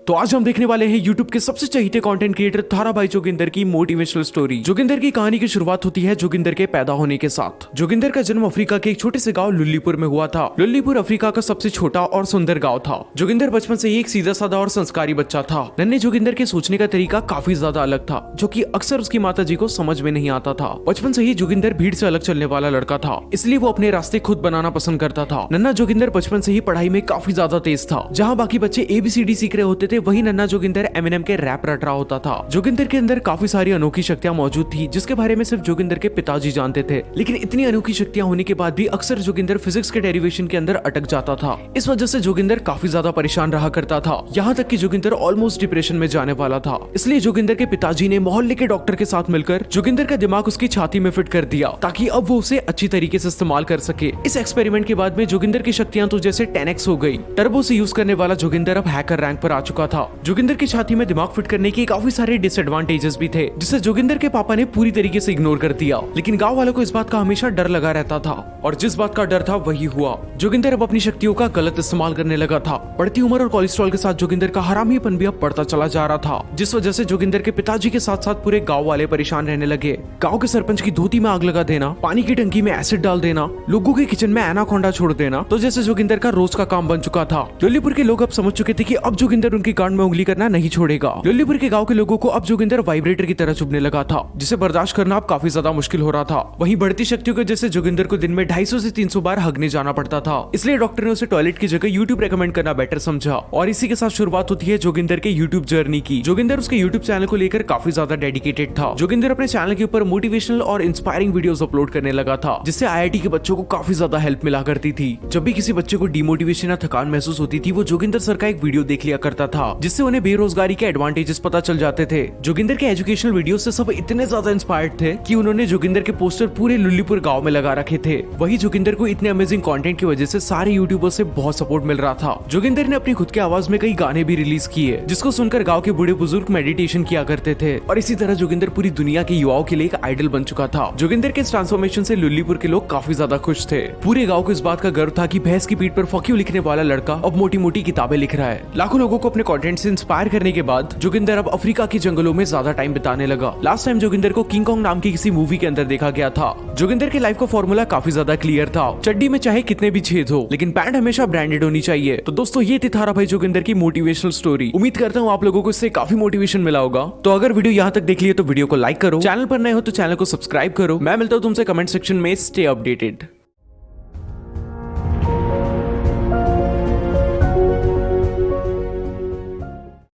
तो आज हम देखने वाले हैं यूट्यूब के सबसे चहीते कंटेंट क्रिएटर थाराभाई जोगिंदर की मोटिवेशनल स्टोरी। जोगिंदर की कहानी की शुरुआत होती है जोगिंदर के पैदा होने के साथ। जोगिंदर का जन्म अफ्रीका के एक छोटे से गांव लुल्लीपुर में हुआ था। लुल्लीपुर अफ्रीका का सबसे छोटा और सुंदर गांव था। जोगिंदर बचपन से ही एक सीधा साधा और संस्कारी बच्चा था। नन्हे जोगिंदर के सोचने का तरीका काफी ज्यादा अलग था, जो कि अक्सर उसकी माता जी को समझ में नहीं आता था। बचपन से ही जोगिंदर भीड़ से अलग चलने वाला लड़का था, इसलिए वो अपने रास्ते खुद बनाना पसंद करता था। नन्हा जोगिंदर बचपन से ही पढ़ाई में काफी ज्यादा तेज था। जहाँ बाकी बच्चे ABCD सीख रहे होते थे, वही नन्हा जोगिंदर एमिनेम के रैप रट रहा होता था। जोगिंदर के अंदर काफी सारी अनोखी शक्तियां मौजूद थी, जिसके बारे में सिर्फ जोगिंदर के पिताजी जानते थे। लेकिन इतनी अनोखी शक्तियां होने के बाद भी अक्सर जोगिंदर फिजिक्स के डेरिवेशन के अंदर अटक जाता था। इस वजह से जोगिंदर काफी ज्यादा परेशान रहा करता था, यहाँ तक कि जोगिंदर ऑलमोस्ट डिप्रेशन में जाने वाला था। इसलिए जोगिंदर के पिताजी ने मोहल्ले के डॉक्टर के साथ मिलकर जोगिंदर का दिमाग उसकी छाती में फिट कर दिया, ताकि अब वो उसे अच्छी तरीके से इस्तेमाल कर सके। इस एक्सपेरिमेंट के बाद में जोगिंदर की शक्तियां तो जैसे 10x हो गई। टर्बो से यूज करने वाला जोगिंदर अब हैकर रैंक पर आ चुका था। जोगिंदर की छाती में दिमाग फिट करने के काफी सारे डिसएडवांटेजेस भी थे, जिसे जोगिंदर के पापा ने पूरी तरीके से इग्नोर कर दिया। लेकिन गांव वालों को इस बात का हमेशा डर लगा रहता था, और जिस बात का डर था वही हुआ। जोगिंदर अब अपनी शक्तियों का गलत इस्तेमाल करने लगा था। बढ़ती उम्र और कोलेस्ट्रॉल के साथ जोगिंदर का हरामीपन भी अब बढ़ता चला जा रहा था, जिस वजह से जोगिंदर के पिताजी के साथ साथ पूरे गांव वाले परेशान रहने लगे। गांव के सरपंच की धोती में आग लगा देना, पानी की टंकी में एसिड डाल देना, लोगों के किचन में एनाकोंडा छोड़ देना, तो जैसे जोगिंदर का रोज का काम बन चुका था। लुल्लीपुर के लोग अब समझ चुके थे कि अब जोगिंदर उनकी गांड में उंगली करना नहीं छोड़ेगा। लुल्लीपुर के गांव के लोगों को अब जोगिंदर वाइब्रेटर की तरह चुभने लगा था, जिसे बर्दाश्त करना अब काफी ज्यादा मुश्किल हो रहा था। वहीं बढ़ती शक्तियों की वजह से जोगिंदर को दिन में 250 से 300 बार हगने जाना पड़ता था। इसलिए डॉक्टर ने उसे टॉयलेट की जगह यूट्यूब रेकमेंड करना बेटर समझा, और इसी के साथ शुरुआत होती है जोगिंदर के यूट्यूब जर्नी की। जोगिंदर उसके यूट्यूब चैनल को लेकर काफी ज्यादा डेडिकेटेड था। जोगिंदर अपने चैनल के ऊपर मोटिवेशनल और इंस्पायरिंग वीडियोस अपलोड करने लगा था, जिससे IIT के बच्चों को काफी ज्यादा हेल्प मिला करती थी। जब भी किसी बच्चे को डिमोटिवेशन या थकान महसूस होती थी, वो जोगिंदर सर का एक वीडियो देख लिया करता था, जिससे उन्हें बेरोजगारी के एडवांटेजेस पता चल जाते थे। जोगिंदर के एजुकेशनल वीडियो से सब इतने ज्यादा इंस्पायर्ड थे कि उन्होंने जोगिंदर के पोस्टर पूरे लुल्लीपुर गांव में लगा रखे थे। वही जोगिंदर को इतने अमेजिंग कंटेंट की वजह से सारे यूट्यूबर्स से बहुत सपोर्ट मिल रहा था। जोगिंदर ने अपनी खुद की आवाज में कई गाने भी रिलीज किए, जिसको सुनकर गांव के बूढ़े बुजुर्ग मेडिटेशन किया करते थे, और इसी तरह जोगिंदर पूरी दुनिया के युवाओं के लिए एक आइडल बन चुका था। जोगिंदर के ट्रांसफॉर्मेशन से लुल्लीपुर के लोग काफी ज्यादा खुश थे। पूरे गाँव को इस बात का गर्व था कि भैंस की पीठ पर फक यू लिखने वाला लड़का अब मोटी मोटी किताबें लिख रहा है। लाखों लोगों को अपने कंटेंट से इंस्पायर करने के बाद जोगिंदर अब अफ्रीका के जंगलों में ज्यादा टाइम बिताने लगा। लास्ट टाइम जोगिंदर को किंग कॉन्ग नाम की किसी मूवी के अंदर देखा गया था। जोगिंदर के लाइफ का फॉर्मूला काफी ज्यादा क्लियर था। चड्डी में चाहे कितने भी छेद हो, लेकिन पैंट हमेशा ब्रांडेड होनी चाहिए। तो दोस्तों, ये थी थाराभाई जोगिंदर की मोटिवेशनल स्टोरी। उम्मीद करता हूँ आप लोगों को इससे काफी मोटिवेशन मिला होगा। तो अगर वीडियो यहाँ तक देख लिए तो वीडियो को लाइक करो, चैनल पर नए हो तो चैनल को सब्सक्राइब करो। मैं मिलता हूँ तुमसे कमेंट सेक्शन में। Stay updated.